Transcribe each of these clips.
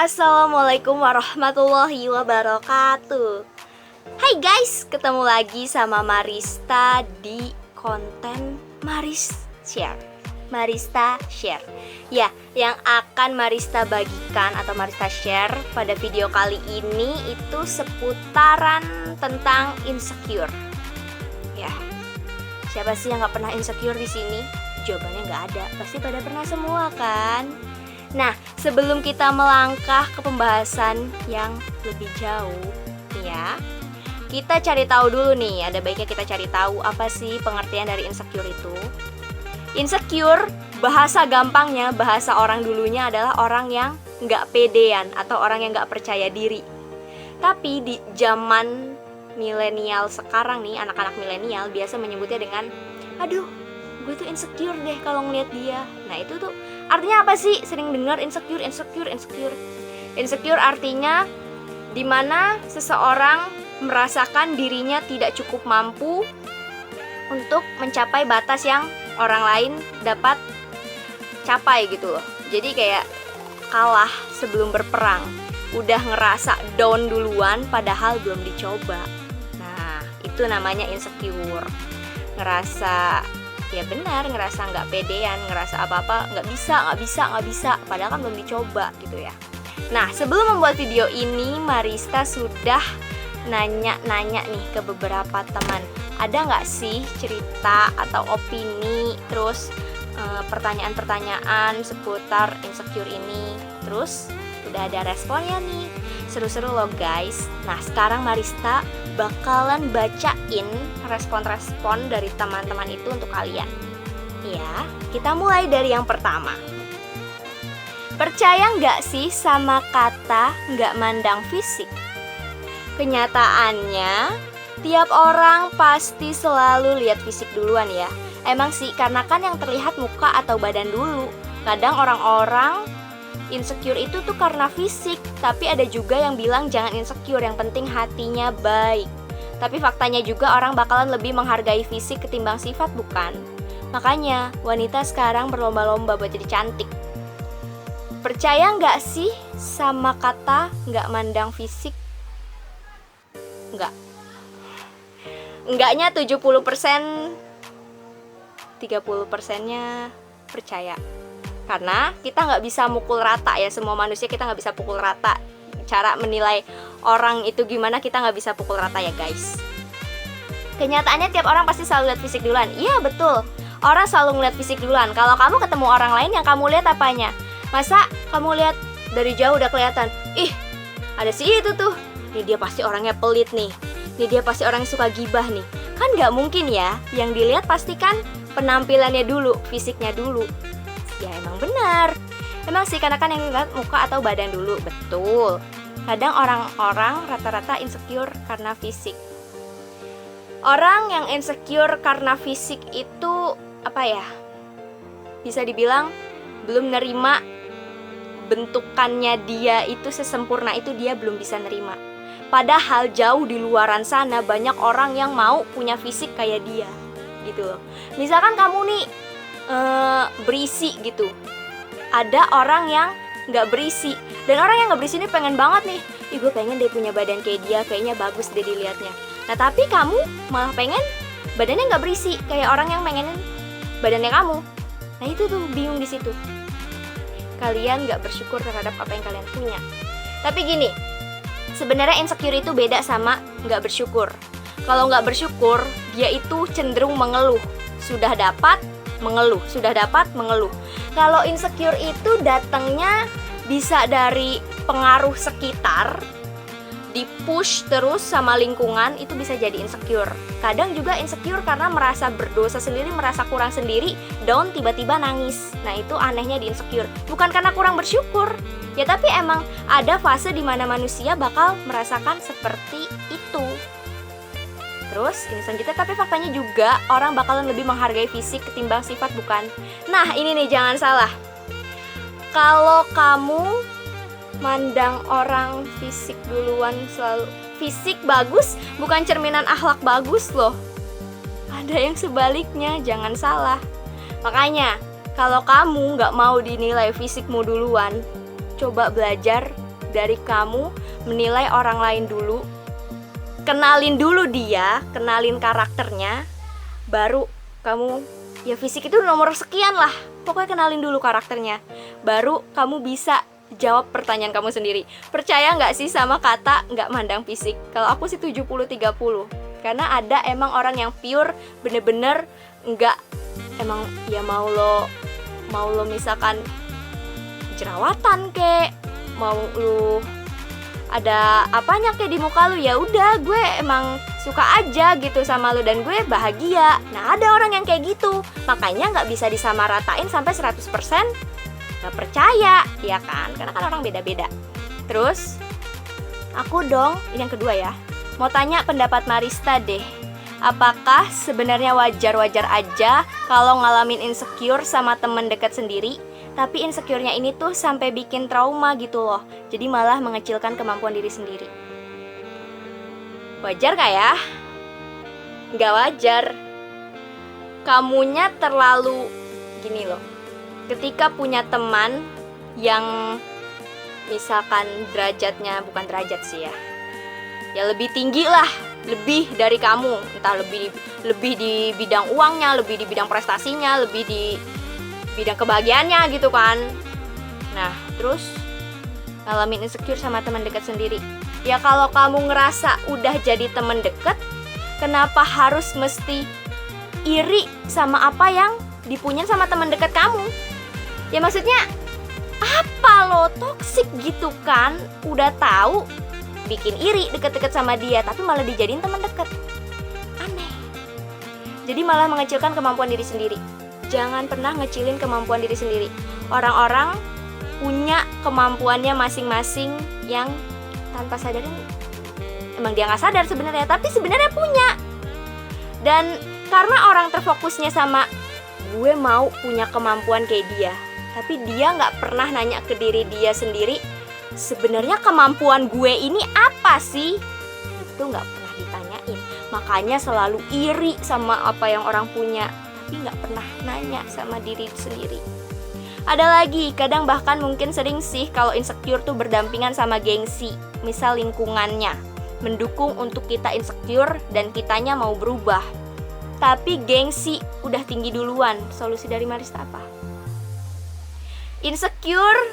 Assalamualaikum warahmatullahi wabarakatuh. Hai guys, ketemu lagi sama Marista di konten Marista Share. Ya, yang akan Marista bagikan atau Marista share pada video kali ini itu seputaran tentang insecure. Ya, siapa sih yang gak pernah insecure di sini? Jawabannya gak ada, pasti pada pernah semua kan? Nah, sebelum kita melangkah ke pembahasan yang lebih jauh, ya, kita cari tahu dulu nih. Ada baiknya kita cari tahu apa sih pengertian dari insecure itu. Insecure, bahasa gampangnya, bahasa orang dulunya adalah orang yang nggak pedean atau orang yang nggak percaya diri. Tapi di zaman milenial sekarang nih, anak-anak milenial biasa menyebutnya dengan, aduh, gue tuh insecure deh kalau ngeliat dia. Nah itu tuh artinya apa sih? Sering dengar insecure. Insecure artinya dimana seseorang merasakan dirinya tidak cukup mampu untuk mencapai batas yang orang lain dapat capai gitu loh. Jadi kayak kalah sebelum berperang, udah ngerasa down duluan padahal belum dicoba. Nah itu namanya insecure. Ngerasa ya benar, ngerasa nggak pedean, ngerasa apa-apa nggak bisa, padahal kan belum dicoba gitu ya. Nah, sebelum membuat video ini, Marista sudah nanya-nanya nih ke beberapa teman, ada nggak sih cerita atau opini, terus pertanyaan-pertanyaan seputar insecure ini. Terus udah ada responnya nih, seru-seru loh guys. Nah, sekarang Marista bakalan bacain respon-respon dari teman-teman itu untuk kalian. Ya, kita mulai dari yang pertama. Percaya nggak sih sama kata nggak mandang fisik? Kenyataannya, tiap orang pasti selalu lihat fisik duluan ya. Emang sih, karena kan yang terlihat muka atau badan dulu. Kadang orang-orang insecure itu tuh karena fisik, tapi ada juga yang bilang jangan insecure, yang penting hatinya baik. Tapi faktanya juga orang bakalan lebih menghargai fisik ketimbang sifat, bukan? Makanya wanita sekarang berlomba-lomba buat jadi cantik. Percaya nggak sih sama kata nggak mandang fisik? Nggak. Enggaknya 70%, 30%-nya percaya. Karena kita nggak bisa mukul rata ya, semua manusia kita nggak bisa pukul rata. Cara menilai orang itu gimana kita nggak bisa pukul rata ya guys. Kenyataannya tiap orang pasti selalu lihat fisik duluan. Iya betul, orang selalu ngeliat fisik duluan. Kalau kamu ketemu orang lain, yang kamu lihat apanya? Masa kamu lihat dari jauh udah kelihatan, ih ada si itu tuh, nih dia pasti orangnya pelit nih dia pasti orang yang suka gibah nih. Kan nggak mungkin ya, yang dilihat pasti kan penampilannya dulu, fisiknya dulu. Ya emang benar. Emang sih, karena kan yang lihat muka atau badan dulu. Betul. Kadang orang-orang rata-rata insecure karena fisik. Orang yang insecure karena fisik itu apa ya? Bisa dibilang belum nerima bentukannya dia itu sesempurna itu, dia belum bisa nerima. Padahal jauh di luaran sana banyak orang yang mau punya fisik kayak dia gitu loh. Misalkan kamu nih berisi gitu, ada orang yang nggak berisi, dan orang yang nggak berisi ini pengen banget nih, ih gue pengen deh punya badan kayak dia, kayaknya bagus deh dilihatnya. Nah tapi kamu malah pengen badannya nggak berisi kayak orang yang pengen badannya kamu. Nah itu tuh bingung di situ. Kalian nggak bersyukur terhadap apa yang kalian punya. Tapi gini, sebenarnya insecure itu beda sama nggak bersyukur. Kalau nggak bersyukur, dia itu cenderung mengeluh. Sudah dapat, mengeluh. Sudah dapat, mengeluh. Kalau insecure itu datangnya bisa dari pengaruh sekitar, di-push terus sama lingkungan, itu bisa jadi insecure. Kadang juga insecure karena merasa berdosa sendiri, merasa kurang sendiri, down, tiba-tiba nangis. Nah itu anehnya di insecure. Bukan karena kurang bersyukur, ya tapi emang ada fase di mana manusia bakal merasakan seperti itu. Terus ini selanjutnya, tapi faktanya juga orang bakalan lebih menghargai fisik ketimbang sifat, bukan? Nah ini nih, jangan salah. Kalau kamu mandang orang fisik duluan, selalu fisik bagus bukan cerminan akhlak bagus loh. Ada yang sebaliknya, jangan salah. Makanya kalau kamu gak mau dinilai fisikmu duluan, coba belajar dari kamu menilai orang lain dulu. Kenalin dulu dia, kenalin karakternya, baru kamu, ya fisik itu nomor sekian lah, pokoknya kenalin dulu karakternya, baru kamu bisa jawab pertanyaan kamu sendiri. Percaya nggak sih sama kata nggak mandang fisik? Kalau aku sih 70-30, karena ada emang orang yang pure bener-bener nggak, emang ya mau lo misalkan jerawatan kek, mau lu ada apanya kayak di muka lu, ya udah gue emang suka aja gitu sama lu dan gue bahagia. Nah ada orang yang kayak gitu, makanya nggak bisa disamaratain sampai 100%. Nggak percaya, ya kan? Karena kan orang beda-beda. Terus aku dong, ini yang kedua ya, mau tanya pendapat Marista deh. Apakah sebenarnya wajar-wajar aja kalau ngalamin insecure sama temen dekat sendiri, tapi insecure-nya ini tuh sampai bikin trauma gitu loh, jadi malah mengecilkan kemampuan diri sendiri? Wajar gak ya? Nggak wajar. Kamunya terlalu gini loh, ketika punya teman yang misalkan derajatnya, bukan derajat sih ya lebih tinggi lah, lebih dari kamu, entah lebih di bidang uangnya, lebih di bidang prestasinya, lebih di bidang kebahagiaannya gitu kan. Nah terus ngalamin insecure sama teman dekat sendiri. Ya kalau kamu ngerasa udah jadi teman dekat, kenapa harus mesti iri sama apa yang dipunyain sama teman dekat kamu? Ya maksudnya apa lo toksik gitu kan? Udah tahu bikin iri deket-deket sama dia, tapi malah dijadiin teman deket. Aneh. Jadi malah mengecilkan kemampuan diri sendiri. Jangan pernah ngecilin kemampuan diri sendiri. Orang-orang punya kemampuannya masing-masing yang tanpa sadar, emang dia nggak sadar sebenarnya, tapi sebenarnya punya. Dan karena orang terfokusnya sama gue mau punya kemampuan kayak dia, tapi dia nggak pernah nanya ke diri dia sendiri, sebenarnya kemampuan gue ini apa sih? Itu nggak pernah ditanyain. Makanya selalu iri sama apa yang orang punya, tapi nggak pernah nanya sama diri sendiri. Ada lagi, kadang bahkan mungkin sering sih kalau insecure tuh berdampingan sama gengsi. Misal lingkungannya mendukung untuk kita insecure dan kitanya mau berubah, tapi gengsi udah tinggi duluan. Solusi dari Marista apa? Insecure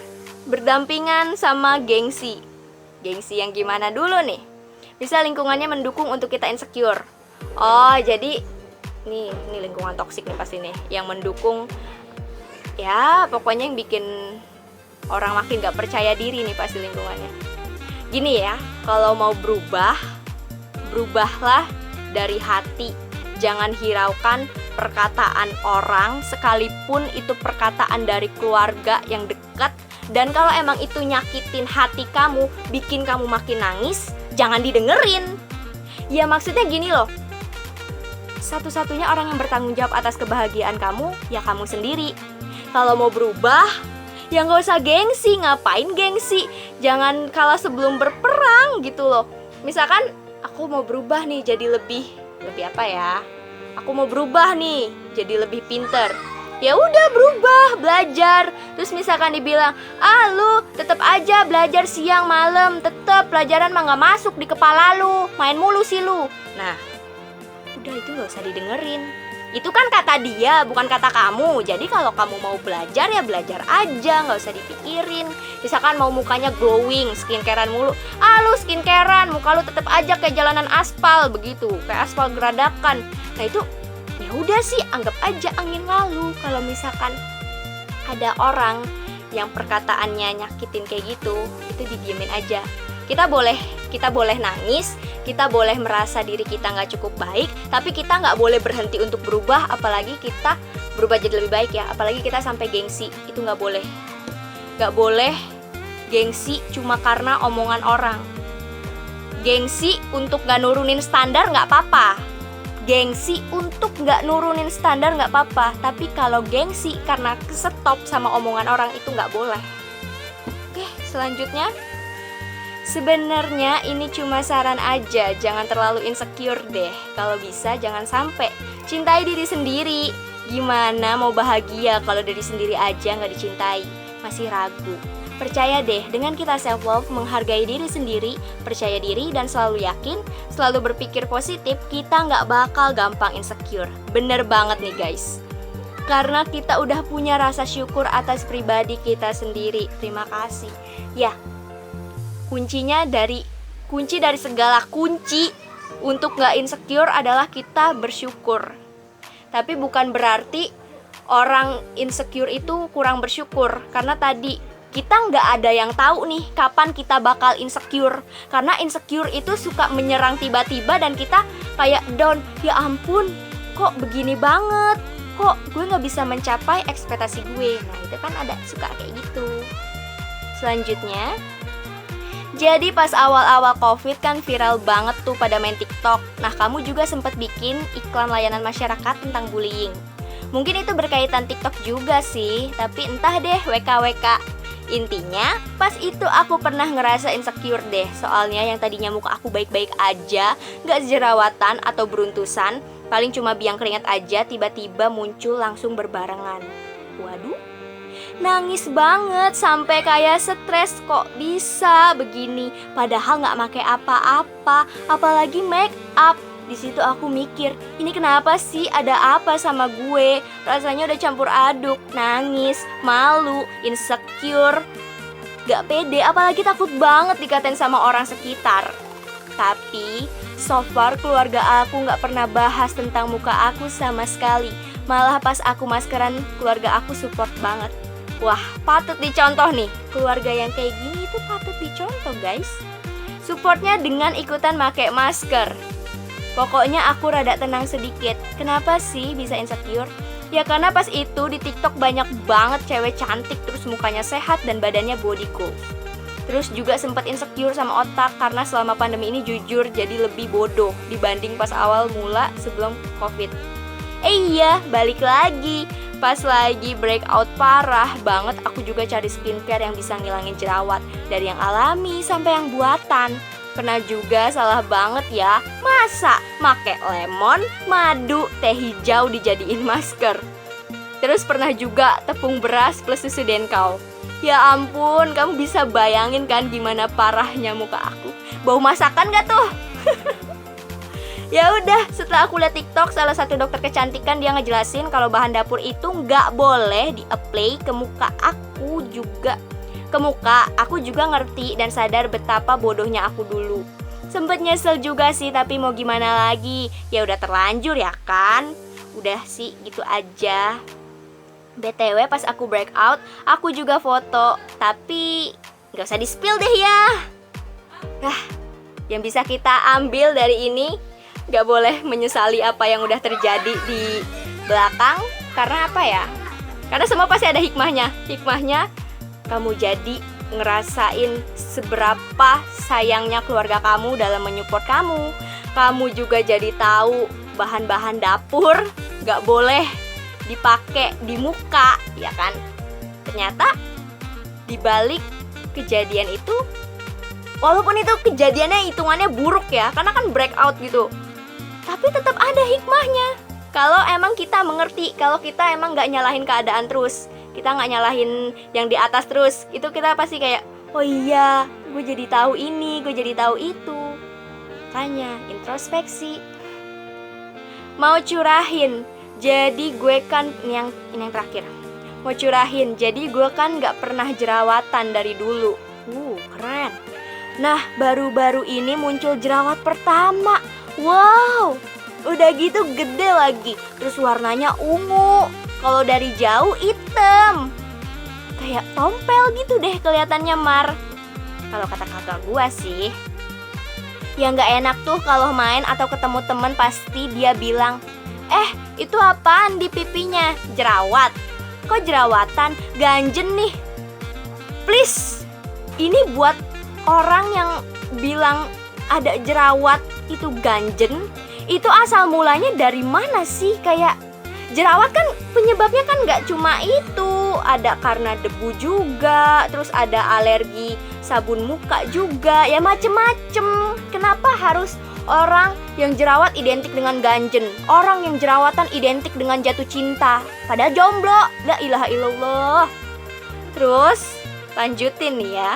berdampingan sama gengsi. Gengsi yang gimana dulu nih? Bisa lingkungannya mendukung untuk kita insecure. Oh, jadi ini lingkungan toksik nih pasti nih, yang mendukung. Ya, pokoknya yang bikin orang makin gak percaya diri nih pasti lingkungannya. Gini ya, kalau mau berubah, berubahlah dari hati. Jangan hiraukan perkataan orang, sekalipun itu perkataan dari keluarga yang dekat. Dan kalau emang itu nyakitin hati kamu, bikin kamu makin nangis, jangan didengerin. Ya maksudnya gini loh, satu-satunya orang yang bertanggung jawab atas kebahagiaan kamu, ya kamu sendiri. Kalau mau berubah, ya gak usah gengsi. Ngapain gengsi? Jangan kalah sebelum berperang gitu loh. Misalkan aku mau berubah nih jadi lebih apa ya? Aku mau berubah nih jadi lebih pinter. Ya udah berubah, belajar. Terus misalkan dibilang, lu tetap aja belajar siang malam, tetap pelajaran mah nggak masuk di kepala lu, main mulu sih lu. Nah, udah itu nggak usah didengerin. Itu kan kata dia, bukan kata kamu. Jadi kalau kamu mau belajar ya belajar aja, nggak usah dipikirin. Misalkan mau mukanya glowing, skincarean mulu, lu skincarean, muka lu tetap aja kayak jalanan aspal begitu, kayak aspal geradakan. Nah itu ya udah sih, anggap aja angin lalu. Kalau misalkan ada orang yang perkataannya nyakitin kayak gitu, itu didiemin aja. Kita boleh nangis, kita boleh merasa diri kita nggak cukup baik, tapi kita nggak boleh berhenti untuk berubah. Apalagi kita berubah jadi lebih baik ya. Apalagi kita sampai gengsi, itu nggak boleh. Nggak boleh gengsi cuma karena omongan orang. Gengsi untuk nggak nurunin standar nggak apa-apa. Gengsi untuk nggak nurunin standar nggak apa-apa, tapi kalau gengsi karena kesetop sama omongan orang itu nggak boleh. Oke, selanjutnya, sebenarnya ini cuma saran aja, jangan terlalu insecure deh. Kalau bisa jangan sampai. Cintai diri sendiri. Gimana mau bahagia kalau diri sendiri aja nggak dicintai, masih ragu. Percaya deh, dengan kita self-love, menghargai diri sendiri, percaya diri, dan selalu yakin, selalu berpikir positif, kita nggak bakal gampang insecure. Bener banget nih guys. Karena kita udah punya rasa syukur atas pribadi kita sendiri. Terima kasih. Ya, kunci dari segala kunci untuk nggak insecure adalah kita bersyukur. Tapi bukan berarti orang insecure itu kurang bersyukur. Karena tadi kita nggak ada yang tahu nih kapan kita bakal insecure. Karena insecure itu suka menyerang tiba-tiba dan kita kayak down. Ya ampun, kok begini banget, kok gue nggak bisa mencapai ekspektasi gue. Nah itu kan ada suka kayak gitu. Selanjutnya, jadi pas awal-awal COVID kan viral banget tuh pada main TikTok. Nah kamu juga sempat bikin iklan layanan masyarakat tentang bullying. Mungkin itu berkaitan TikTok juga sih, tapi entah deh WKWK. Intinya, pas itu aku pernah ngerasa insecure deh. Soalnya yang tadinya muka aku baik-baik aja, gak jerawatan atau beruntusan, paling cuma biang keringat aja, tiba-tiba muncul langsung berbarengan. Waduh, nangis banget sampai kayak stres, kok bisa begini. Padahal gak pakai apa-apa, apalagi make up. Di situ aku mikir, ini kenapa sih, ada apa sama gue? Rasanya udah campur aduk, nangis, malu, insecure, gak pede, apalagi takut banget dikatain sama orang sekitar. Tapi so far keluarga aku gak pernah bahas tentang muka aku sama sekali. Malah pas aku maskeran, keluarga aku support banget. Wah, patut dicontoh nih. Keluarga yang kayak gini itu patut dicontoh guys. Supportnya dengan ikutan pakai masker. Pokoknya aku rada tenang sedikit. Kenapa sih bisa insecure? Ya karena pas itu di TikTok banyak banget cewek cantik, terus mukanya sehat dan badannya body goals. Terus juga sempat insecure sama otak karena selama pandemi ini jujur jadi lebih bodoh dibanding pas awal mula sebelum COVID. Iya, balik lagi. Pas lagi breakout parah banget, aku juga cari skincare yang bisa ngilangin jerawat, dari yang alami sampai yang buatan. Pernah juga salah banget ya, masa make lemon, madu, teh hijau dijadiin masker. Terus pernah juga tepung beras plus susu denkau. Ya ampun, kamu bisa bayangin kan gimana parahnya muka aku. Bau masakan gak tuh? Ya udah, setelah aku lihat TikTok, salah satu dokter kecantikan dia ngejelasin kalau bahan dapur itu nggak boleh di-apply ke muka aku juga. Aku juga ngerti dan sadar betapa bodohnya aku dulu. Sempet nyesel juga sih, tapi mau gimana lagi? Ya udah terlanjur ya kan? Udah sih, gitu aja. BTW pas aku breakout, aku juga foto. Tapi gak usah di-spill deh ya. Yang bisa kita ambil dari ini, gak boleh menyesali apa yang udah terjadi di belakang. Karena apa ya? Karena semua pasti ada hikmahnya. Hikmahnya kamu jadi ngerasain seberapa sayangnya keluarga kamu dalam menyupport kamu. Kamu juga jadi tahu bahan-bahan dapur gak boleh dipakai di muka, ya kan? Ternyata dibalik kejadian itu, walaupun itu kejadiannya hitungannya buruk ya, karena kan breakout gitu, tapi tetap ada hikmahnya. Kalau emang kita mengerti, kalau kita emang gak nyalahin keadaan terus, kita nggak nyalahin yang di atas terus, itu kita pasti kayak, oh iya, gue jadi tahu ini, gue jadi tahu itu. Makanya introspeksi. Mau curahin, jadi gue kan ini yang terakhir. Mau curahin, jadi gue kan nggak pernah jerawatan dari dulu. Keren. Nah, baru-baru ini muncul jerawat pertama. Wow, udah gitu gede lagi, terus warnanya ungu. Kalau dari jauh hitam, kayak tompel gitu deh kelihatannya, Mar. Kalau kata kakak gua sih, yang gak enak tuh kalau main atau ketemu temen pasti dia bilang, itu apaan di pipinya? Jerawat. Kok jerawatan? Ganjen nih. Please, ini buat orang yang bilang ada jerawat itu ganjen, itu asal mulanya dari mana sih? Kayak jerawat kan penyebabnya kan nggak cuma itu, ada karena debu juga, terus ada alergi sabun muka juga, ya macem-macem. Kenapa harus orang yang jerawat identik dengan ganjen, orang yang jerawatan identik dengan jatuh cinta, padahal jomblo? La ilaha illallah. Terus Lanjutin nih ya.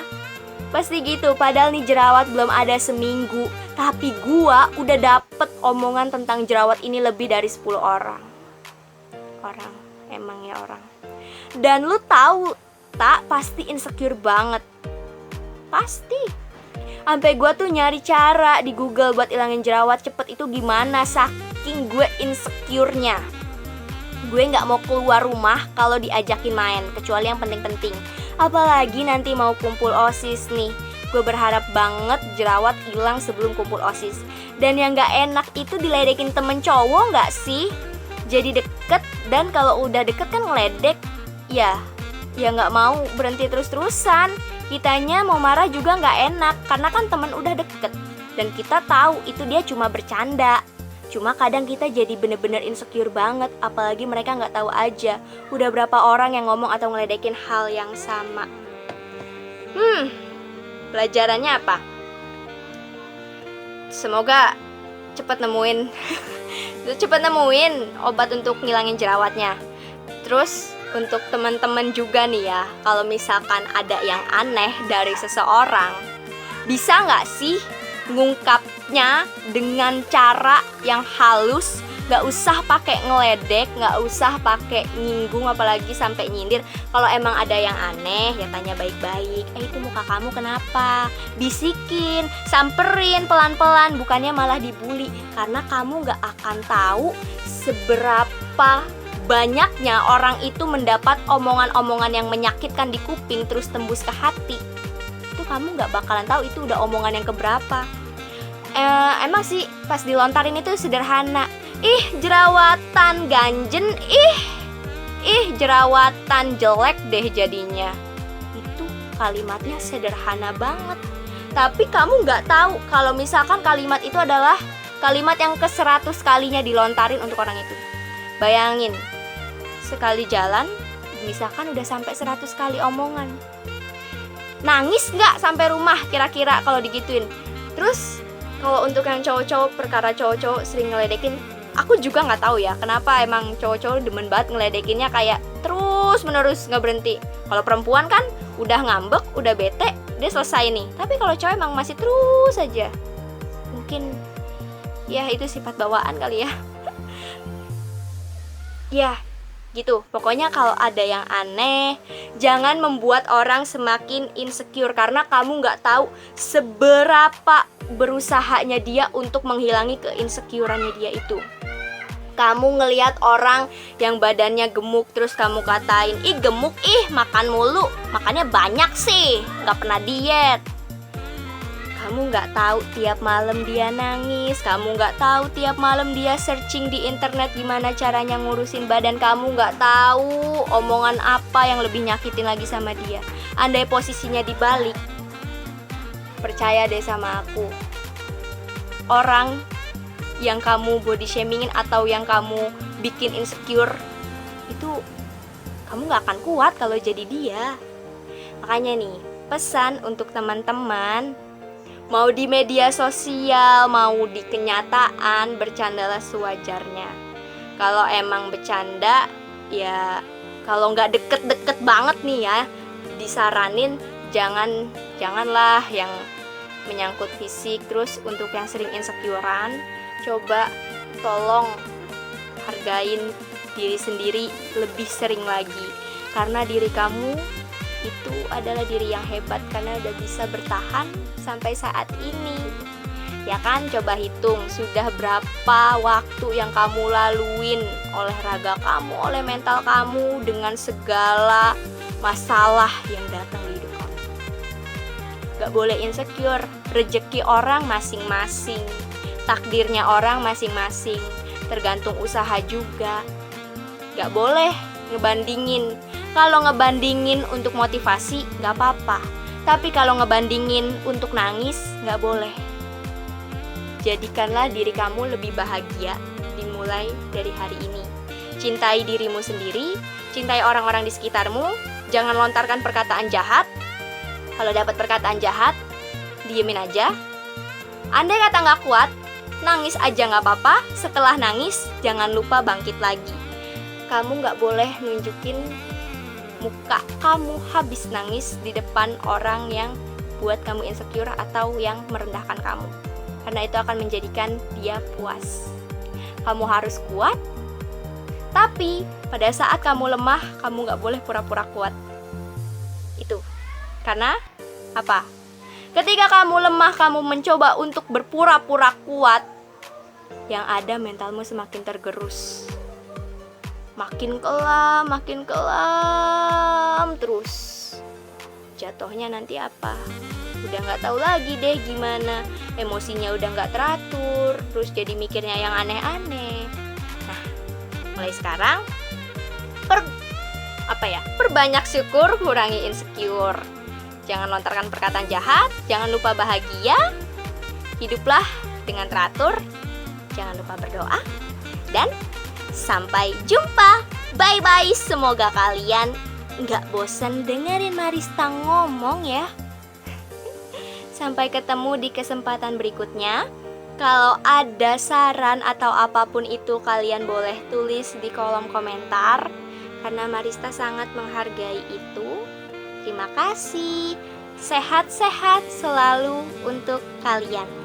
Pasti gitu, padahal nih jerawat belum ada seminggu, tapi gua udah dapet omongan tentang jerawat ini lebih dari 10 orang. Emang ya orang. Dan lu tahu tak, pasti insecure banget. Pasti. Sampai gua tuh nyari cara di Google buat ilangin jerawat cepet itu gimana, saking gue insecure-nya. Gue gak mau keluar rumah kalau diajakin main, kecuali yang penting-penting. Apalagi nanti mau kumpul OSIS nih. Gue berharap banget jerawat hilang sebelum kumpul OSIS. Dan yang gak enak itu diledekin temen cowok gak sih? Jadi deket, dan kalau udah deket kan ngeledek. Ya gak mau berhenti terus-terusan. Kitanya mau marah juga gak enak, karena kan temen udah deket. Dan kita tahu itu dia cuma bercanda. Cuma kadang kita jadi bener-bener insecure banget, apalagi mereka nggak tahu aja udah berapa orang yang ngomong atau ngeledekin hal yang sama. Pelajarannya apa? Semoga cepet nemuin obat untuk ngilangin jerawatnya. Terus untuk teman-teman juga nih ya, kalau misalkan ada yang aneh dari seseorang, bisa nggak sih ngungkapnya dengan cara yang halus, gak usah pakai ngeledek, gak usah pakai nyinggung, apalagi sampai nyindir. Kalau emang ada yang aneh, ya tanya baik-baik. Itu muka kamu kenapa? Bisikin, samperin pelan-pelan, bukannya malah dibully. Karena kamu gak akan tahu seberapa banyaknya orang itu mendapat omongan-omongan yang menyakitkan di kuping terus tembus ke hati. Itu kamu gak bakalan tahu itu udah omongan yang keberapa. Emang sih pas dilontarin itu sederhana. Ih jerawatan ganjen, ih jerawatan jelek deh jadinya. Itu kalimatnya sederhana banget. Tapi kamu gak tahu kalau misalkan kalimat itu adalah kalimat yang ke-100 kalinya dilontarin untuk orang itu. Bayangin, sekali jalan misalkan udah sampai 100 kali omongan. Nangis gak sampai rumah kira-kira kalau digituin? Terus kalau untuk yang cowok-cowok, perkara cowok-cowok sering ngeledekin, aku juga nggak tahu ya kenapa emang cowok-cowok demen banget ngeledekinnya kayak terus menerus nggak berhenti. Kalau perempuan kan udah ngambek, udah bete, dia selesai nih. Tapi kalau cowok emang masih terus aja. Mungkin ya itu sifat bawaan kali ya. Ya gitu, pokoknya kalau ada yang aneh, jangan membuat orang semakin insecure, karena kamu nggak tahu seberapa berusahanya dia untuk menghilangi keinsecurannya dia itu. Kamu ngelihat orang yang badannya gemuk terus kamu katain, ih gemuk, ih makan mulu, makannya banyak sih, nggak pernah diet. Kamu nggak tahu tiap malam dia nangis, kamu nggak tahu tiap malam dia searching di internet gimana caranya ngurusin badan, kamu nggak tahu omongan apa yang lebih nyakitin lagi sama dia. Andai posisinya dibalik, percaya deh sama aku, orang yang kamu body shamingin atau yang kamu bikin insecure itu kamu nggak akan kuat kalau jadi dia. Makanya nih, pesan untuk teman-teman, mau di media sosial, mau di kenyataan, bercandalah sewajarnya. Kalau emang bercanda, ya kalau nggak deket-deket banget nih ya, disaranin janganlah yang menyangkut fisik. Terus untuk yang sering insecurean, coba tolong hargain diri sendiri lebih sering lagi. Karena diri kamu itu adalah diri yang hebat karena udah bisa bertahan sampai saat ini. Ya kan, coba hitung sudah berapa waktu yang kamu laluin oleh raga kamu, oleh mental kamu, dengan segala masalah yang datang di hidup kamu. Gak boleh insecure, rezeki orang masing-masing, takdirnya orang masing-masing, tergantung usaha juga. Gak boleh ngebandingin. Kalau ngebandingin untuk motivasi gak apa-apa, tapi kalau ngebandingin untuk nangis gak boleh. Jadikanlah diri kamu lebih bahagia dimulai dari hari ini. Cintai dirimu sendiri, cintai orang-orang di sekitarmu. Jangan lontarkan perkataan jahat. Kalau dapat perkataan jahat, diemin aja. Andai kata gak kuat, nangis aja gak apa-apa. Setelah nangis, jangan lupa bangkit lagi. Kamu gak boleh nunjukin muka kamu habis nangis di depan orang yang buat kamu insecure atau yang merendahkan kamu. Karena itu akan menjadikan dia puas. Kamu harus kuat, tapi pada saat kamu lemah, kamu gak boleh pura-pura kuat. Itu. Karena apa? Ketika kamu lemah, kamu mencoba untuk berpura-pura kuat, yang ada mentalmu semakin tergerus. Makin kelam terus. Jatuhnya nanti apa? Udah gak tahu lagi deh gimana. Emosinya udah gak teratur, terus jadi mikirnya yang aneh-aneh. Nah, mulai sekarang perbanyak syukur, kurangi insecure. Jangan lontarkan perkataan jahat, jangan lupa bahagia. Hiduplah dengan teratur. Jangan lupa berdoa. Dan sampai jumpa. Bye-bye. Semoga kalian gak bosan dengerin Marista ngomong ya. Sampai ketemu di kesempatan berikutnya. Kalau ada saran atau apapun itu, kalian boleh tulis di kolom komentar, karena Marista sangat menghargai itu. Terima kasih. Sehat-sehat selalu untuk kalian.